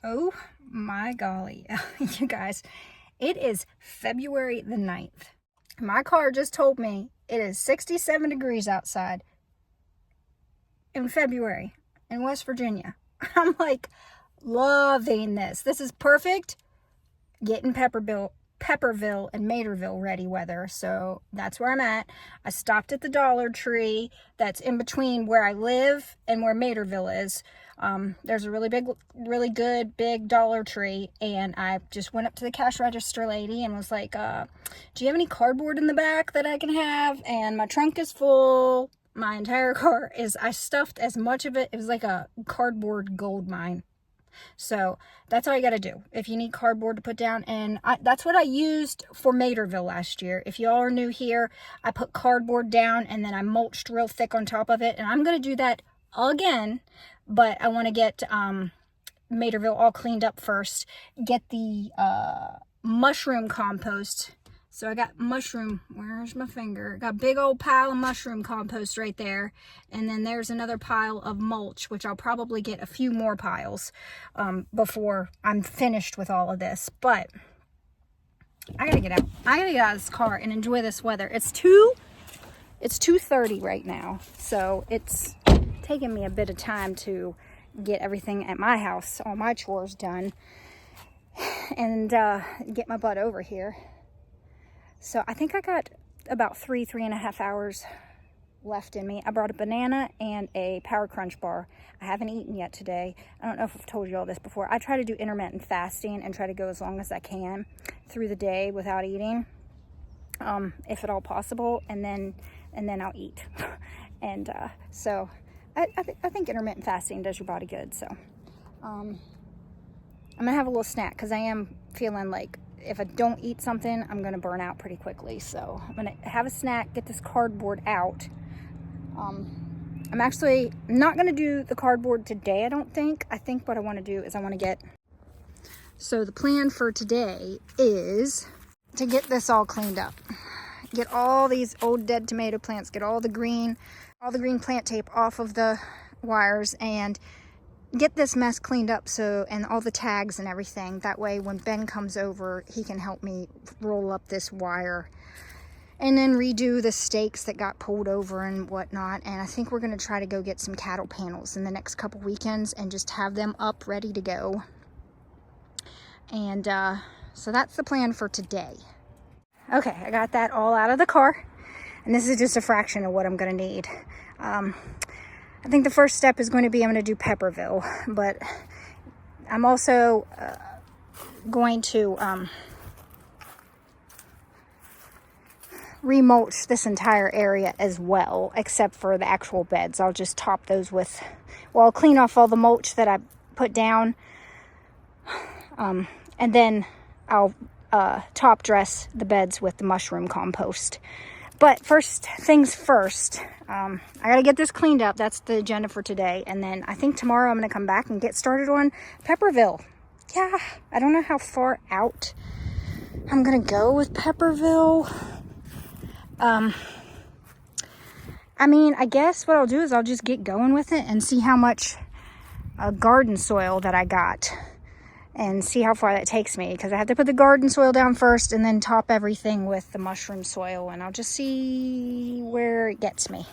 Oh my golly, you guys, it is February the 9th. My car just told me it is 67 degrees outside in February in West Virginia. I'm like loving this. This is perfect. Getting Pepperville and Materville ready weather. So that's where I'm at. I stopped at the Dollar Tree that's in between where I live and where Materville is. There's a really good big Dollar Tree, and I just went up to the cash register lady and was like, do you have any cardboard in the back that I can have? And my trunk is full. My entire car is, I stuffed as much of it. It was like a cardboard gold mine. So that's all you got to do if you need cardboard to put down. And that's what I used for Materville last year. If y'all are new here, I put cardboard down and then I mulched real thick on top of it. And I'm going to do that again, but I want to get Materville all cleaned up first. Get the mushroom compost. So I got mushroom, where's my finger? Got a big old pile of mushroom compost right there. And then there's another pile of mulch, which I'll probably get a few more piles before I'm finished with all of this. But I gotta get out. I gotta get out of this car and enjoy this weather. It's 2:30 right now. So it's taking me a bit of time to get everything at my house, all my chores done, and get my butt over here. So I think I got about 3.5 hours left in me. I brought a banana and a Power Crunch bar. I haven't eaten yet today. I don't know if I've told you all this before. I try to do intermittent fasting and try to go as long as I can through the day without eating, if at all possible, and then I'll eat. And so I think intermittent fasting does your body good. So I'm gonna have a little snack because I am feeling like if I don't eat something, I'm going to burn out pretty quickly. So I'm going to have a snack, get this cardboard out. I'm actually not going to do the cardboard today, I don't think. I think what I want to do is I want to get... So the plan for today is to get this all cleaned up. Get all these old dead tomato plants, get all the green plant tape off of the wires, and get this mess cleaned up, so, and all the tags and everything. That way when Ben comes over, he can help me roll up this wire and then redo the stakes that got pulled over and whatnot. And I think we're going to try to go get some cattle panels in the next couple weekends and just have them up ready to go. And so that's the plan for today. Okay, I got that all out of the car, and this is just a fraction of what I'm going to need. I think the first step is going to be I'm going to do Pepperville, but I'm also going to remulch this entire area as well, except for the actual beds. I'll just top those with, well, I'll clean off all the mulch that I put down, and then I'll top dress the beds with the mushroom compost. But first things first, I got to get this cleaned up. That's the agenda for today. And then I think tomorrow I'm going to come back and get started on Pepperville. Yeah, I don't know how far out I'm going to go with Pepperville. I mean, I guess what I'll do is I'll just get going with it and see how much garden soil that I got. And see how far that takes me, because I have to put the garden soil down first and then top everything with the mushroom soil, and I'll just see where it gets me.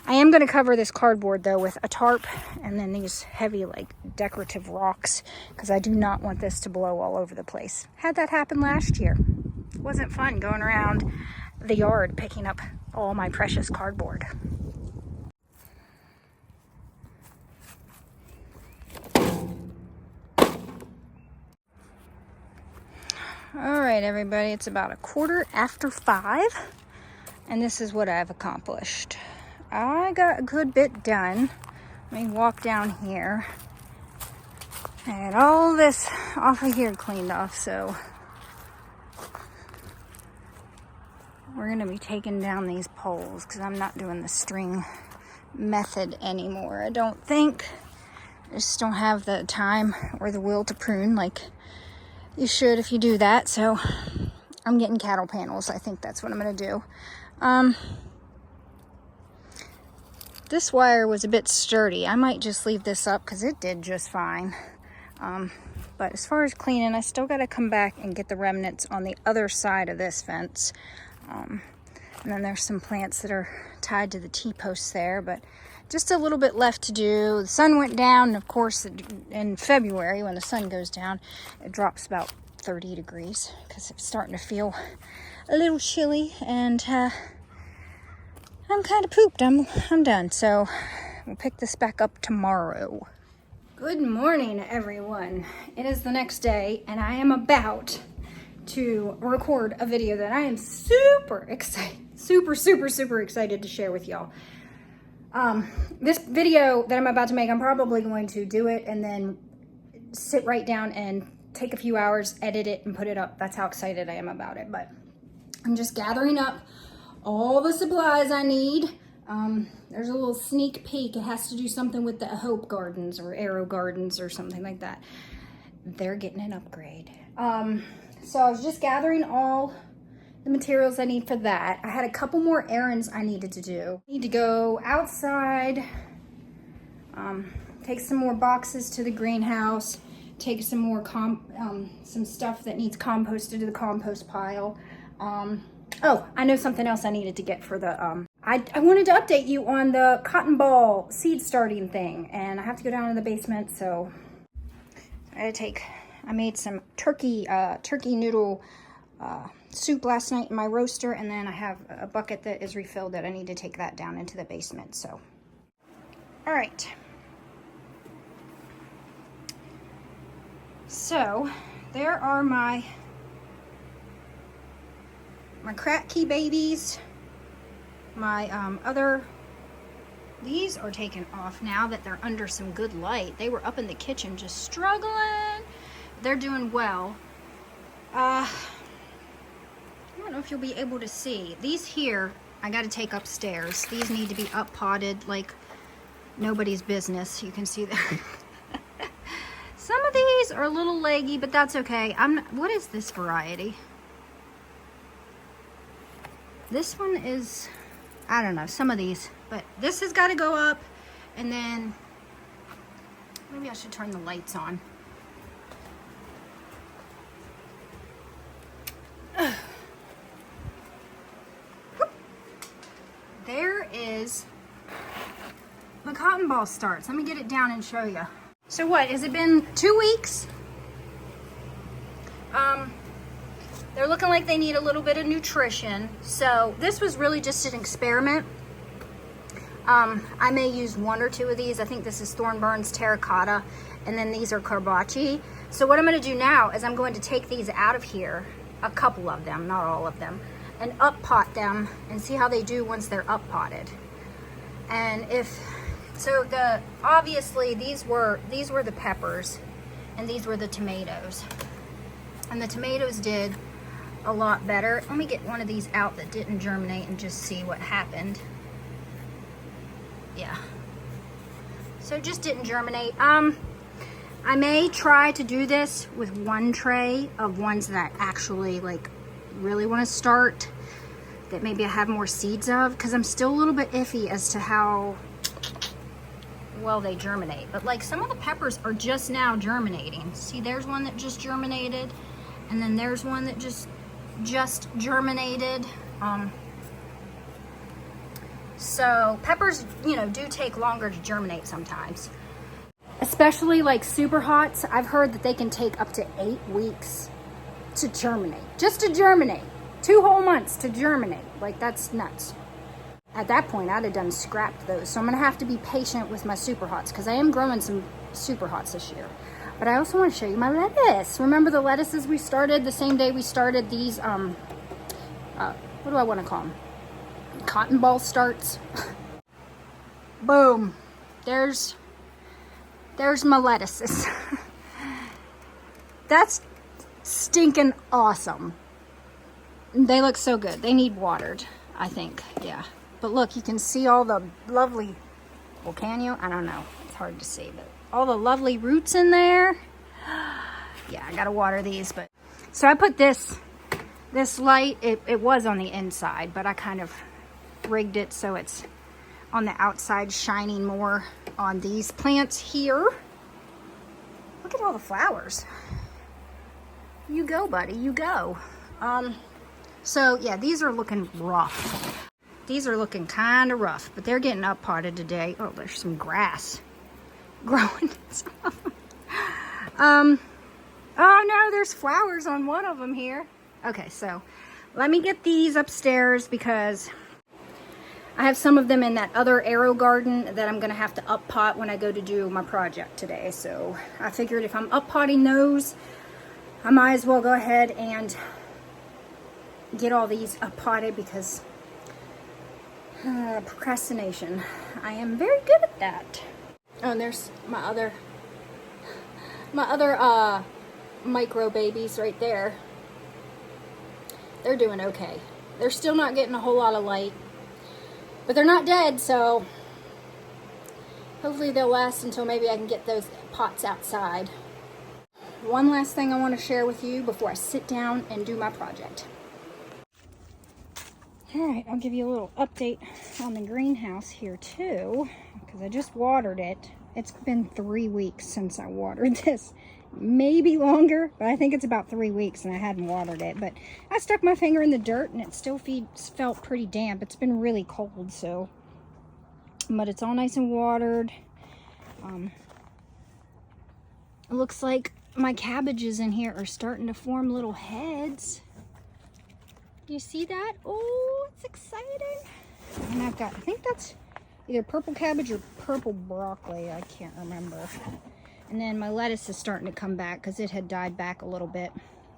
I am going to cover this cardboard though with a tarp and then these heavy like decorative rocks, because I do not want this to blow all over the place. Had that happen last year. It wasn't fun going around the yard picking up all my precious cardboard. All right, everybody, it's about 5:15, and this is what I've accomplished. I got a good bit done. Let me walk down here. I got all this off of here cleaned off, so we're going to be taking down these poles because I'm not doing the string method anymore, I don't think. I just don't have the time or the will to prune like you should if you do that. So I'm getting cattle panels. I think that's what I'm going to do. This wire was a bit sturdy. I might just leave this up because it did just fine. But as far as cleaning, I still got to come back and get the remnants on the other side of this fence. And then there's some plants that are tied to the T-posts there, but just a little bit left to do. The sun went down, and of course, in February, when the sun goes down, it drops about 30 degrees because it's starting to feel a little chilly, and I'm kind of pooped. I'm done. So we'll pick this back up tomorrow. Good morning, everyone. It is the next day, and I am about to record a video that I am super excited, super excited to share with y'all. This video that I'm about to make, I'm probably going to do it and then sit right down and take a few hours, edit it, and put it up. That's how excited I am about it. But I'm just gathering up all the supplies I need. There's a little sneak peek. It has to do something with the Hope Gardens or Arrow Gardens or something like that. They're getting an upgrade. So I was just gathering all the materials I need for that. I had a couple more errands I needed to do. I need to go outside, take some more boxes to the greenhouse, take some more some stuff that needs composted to the compost pile. Oh, I know something else I needed to get for the, I wanted to update you on the cotton ball seed starting thing, and I have to go down in the basement, so I made some turkey noodle soup last night in my roaster, and then I have a bucket that is refilled that I need to take that down into the basement, so. All right. So, there are my crack key babies. My these are taken off now that they're under some good light. They were up in the kitchen just struggling. They're doing well. I don't know if you'll be able to see. These here, I got to take upstairs. These need to be up potted like nobody's business. You can see that. Some of these are a little leggy, but that's okay. What is this variety? This one is, I don't know, some of these, but this has got to go up, and then maybe I should turn the lights on. There is the cotton ball starts. Let me get it down and show you. So what, has it been 2 weeks? They're looking like they need a little bit of nutrition. So this was really just an experiment. I may use 1 or 2 of these. I think this is Thornburn's Terracotta, and then these are Carbaci. So what I'm gonna do now is I'm going to take these out of here, a couple of them, not all of them, and up pot them and see how they do once they're up potted. And obviously these were the peppers, and these were the tomatoes. And the tomatoes did a lot better. Let me get one of these out that didn't germinate and just see what happened. Yeah. So just didn't germinate. I may try to do this with 1 tray of ones that I actually like really want to start, that maybe I have more seeds of, because I'm still a little bit iffy as to how well they germinate. But like some of the peppers are just now germinating. See, there's one that just germinated, and then there's one that just germinated. So peppers, do take longer to germinate sometimes. Especially like super hots, I've heard that they can take up to 8 weeks to germinate. Just to germinate. 2 whole months to germinate. Like, that's nuts. At that point, I'd have done scrapped those. So I'm gonna have to be patient with my super hots, because I am growing some super hots this year. But I also want to show you my lettuce. Remember the lettuces we started the same day we started these, what do I want to call them? Cotton ball starts. Boom. There's my lettuces. That's stinking awesome. They look so good. They need watered, I think. Yeah. But look, you can see all the lovely, well, can you? I don't know. It's hard to see, but all the lovely roots in there. Yeah, I gotta water these. But so I put this light, it was on the inside, but I kind of rigged it so it's on the outside, shining more on these plants here. Look at all the flowers. You go, buddy, you go. So yeah, these are looking rough. These are looking kind of rough, but they're getting up potted today. Oh, there's some grass growing. Oh no, there's flowers on one of them here. Okay, so let me get these upstairs because I have some of them in that other arrow garden that I'm gonna have to up pot when I go to do my project today. So I figured if I'm up potting those, I might as well go ahead and get all these up potted because procrastination. I am very good at that. Oh, and there's my other micro babies right there. They're doing okay. They're still not getting a whole lot of light, but they're not dead, so hopefully they'll last until maybe I can get those pots outside. One last thing I want to share with you before I sit down and do my project. Alright, I'll give you a little update on the greenhouse here too, because I just watered it. It's been 3 weeks since I watered this. Maybe longer, but I think it's about 3 weeks and I hadn't watered it. But I stuck my finger in the dirt and it still felt pretty damp. It's been really cold, so. But it's all nice and watered. It looks like my cabbages in here are starting to form little heads. Do you see that? Oh, it's exciting. And I've got, I think that's either purple cabbage or purple broccoli. I can't remember. And then my lettuce is starting to come back because it had died back a little bit.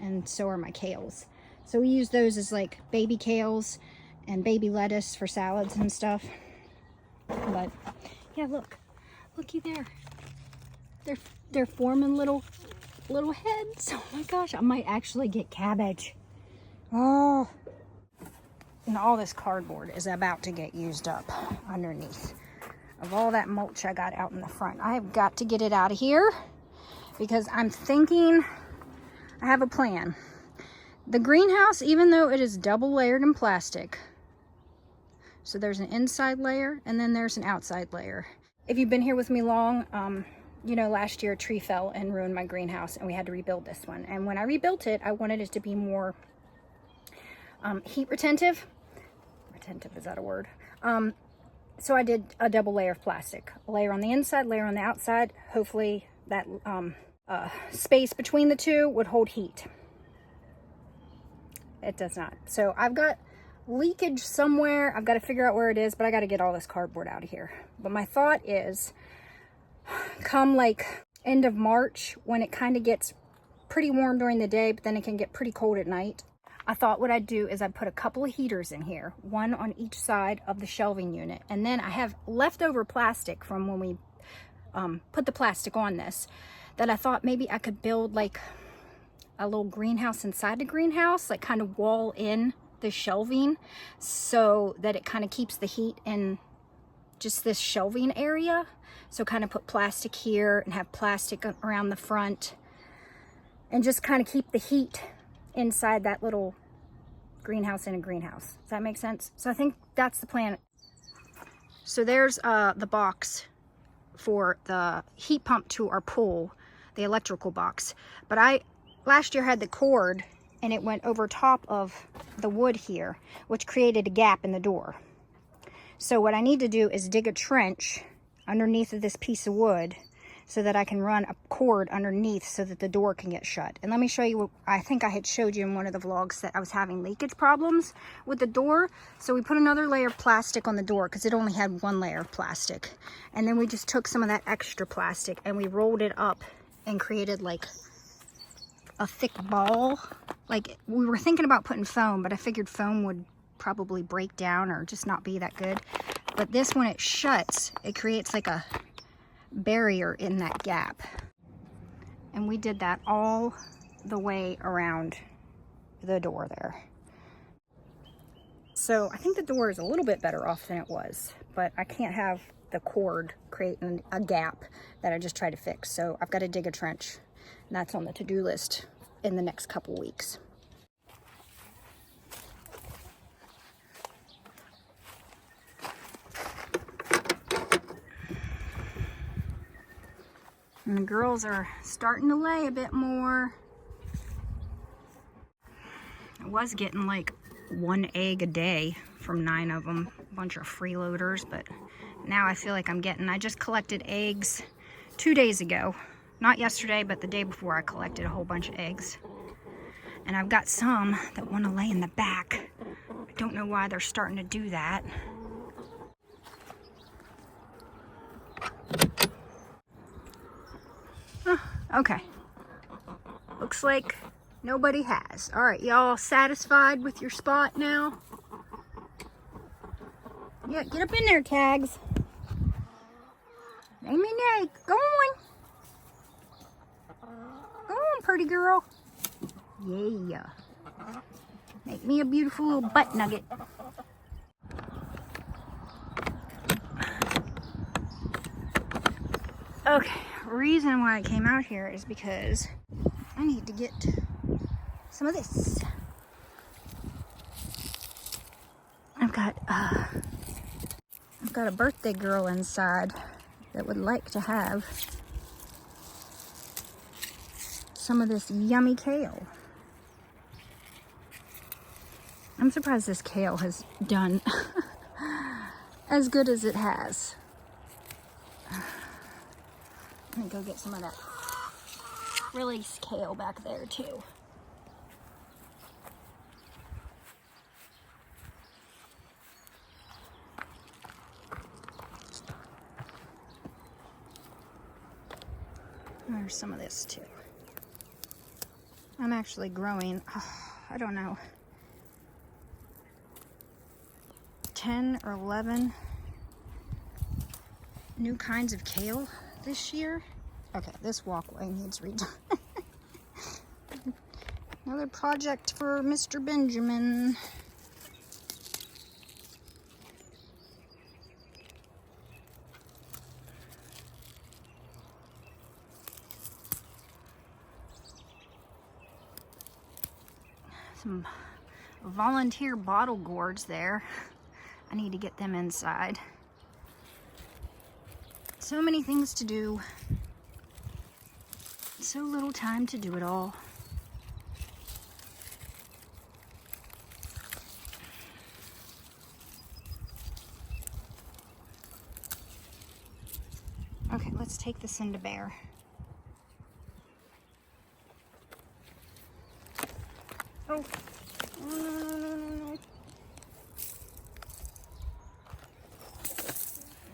And so are my kales. So we use those as like baby kales and baby lettuce for salads and stuff. But yeah, look. Looky there. They're forming little heads. Oh my gosh, I might actually get cabbage. Oh. And all this cardboard is about to get used up underneath of all that mulch I got out in the front. I have got to get it out of here because I'm thinking I have a plan. The greenhouse, even though it is double layered in plastic, so there's an inside layer and then there's an outside layer. If you've been here with me long, you know, last year a tree fell and ruined my greenhouse and we had to rebuild this one. And when I rebuilt it, I wanted it to be more heat retentive. Retentive, is that a word? So I did a double layer of plastic. A layer on the inside, layer on the outside. Hopefully that space between the two would hold heat. It does not. So I've got leakage somewhere. I've got to figure out where it is, but I got to get all this cardboard out of here. But my thought is, come like end of March, when it kind of gets pretty warm during the day, but then it can get pretty cold at night, I thought what I'd do is I'd put a couple of heaters in here, one on each side of the shelving unit. And then I have leftover plastic from when we put the plastic on this, that I thought maybe I could build like a little greenhouse inside the greenhouse, like kind of wall in the shelving so that it kind of keeps the heat in just this shelving area. So kind of put plastic here and have plastic around the front and just kind of keep the heat inside that little greenhouse in a greenhouse. Does that make sense? So I think that's the plan. So there's the box for the heat pump to our pool, the electrical box. But I last year had the cord and it went over top of the wood here, which created a gap in the door. So what I need to do is dig a trench underneath of this piece of wood so that I can run a cord underneath so that the door can get shut. And let me show you what I think I had showed you in one of the vlogs, that I was having leakage problems with the door. So we put another layer of plastic on the door because it only had one layer of plastic. And then we just took some of that extra plastic and we rolled it up and created like a thick ball. Like we were thinking about putting foam, but I figured foam would probably break down or just not be that good. But this, when it shuts, it creates like a barrier in that gap. And we did that all the way around the door there. So I think the door is a little bit better off than it was, but I can't have the cord creating a gap that I just tried to fix. So I've got to dig a trench, and that's on the to-do list in the next couple weeks. And the girls are starting to lay a bit more. I was getting like 1 egg a day from 9 of them, a bunch of freeloaders, but now I feel like I just collected eggs 2 days ago. Not yesterday, but the day before I collected a whole bunch of eggs. And I've got some that want to lay in the back. I don't know why they're starting to do that. Oh, okay. Looks like nobody has. All right, y'all satisfied with your spot now? Yeah, get up in there, Tags. Lay me an egg. Go on. Go on, pretty girl. Yeah. Make me a beautiful little butt nugget. Okay, reason why I came out here is because I need to get some of this. I've got a birthday girl inside that would like to have some of this yummy kale. I'm surprised this kale has done as good as it has. I'm gonna go get some of that release kale back there too. There's some of this too. I'm actually growing, I don't know, 10 or 11 new kinds of kale this year. Okay, this walkway needs redone. Another project for Mr. Benjamin. Some volunteer bottle gourds there. I need to get them inside. So many things to do. So little time to do it all. Okay, let's take this into bear. Oh, no.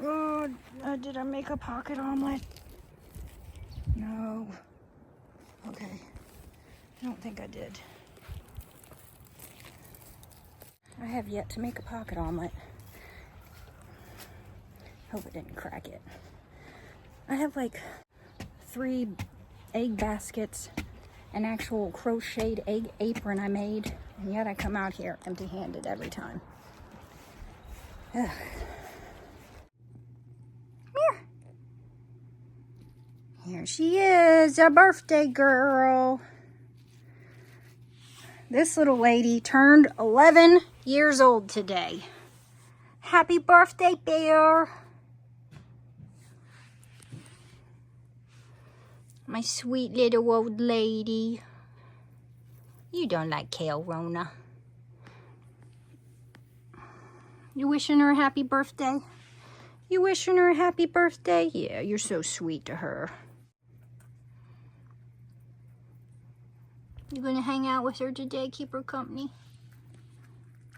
Oh, did I make a pocket omelet? No. Okay, I don't think I did. I have yet to make a pocket omelet. Hope it didn't crack it. I have like 3 egg baskets, an actual crocheted egg apron I made, and yet I come out here empty-handed every time. Ugh. Here she is, a birthday girl. This little lady turned 11 years old today. Happy birthday, Bear. My sweet little old lady. You don't like kale, Rona. You wishing her a happy birthday? You wishing her a happy birthday? Yeah, you're so sweet to her. You gonna hang out with her today, keep her company?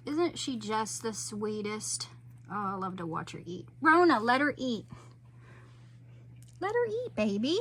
Isn't she just the sweetest? Oh, I love to watch her eat. Rona, let her eat. Let her eat, baby.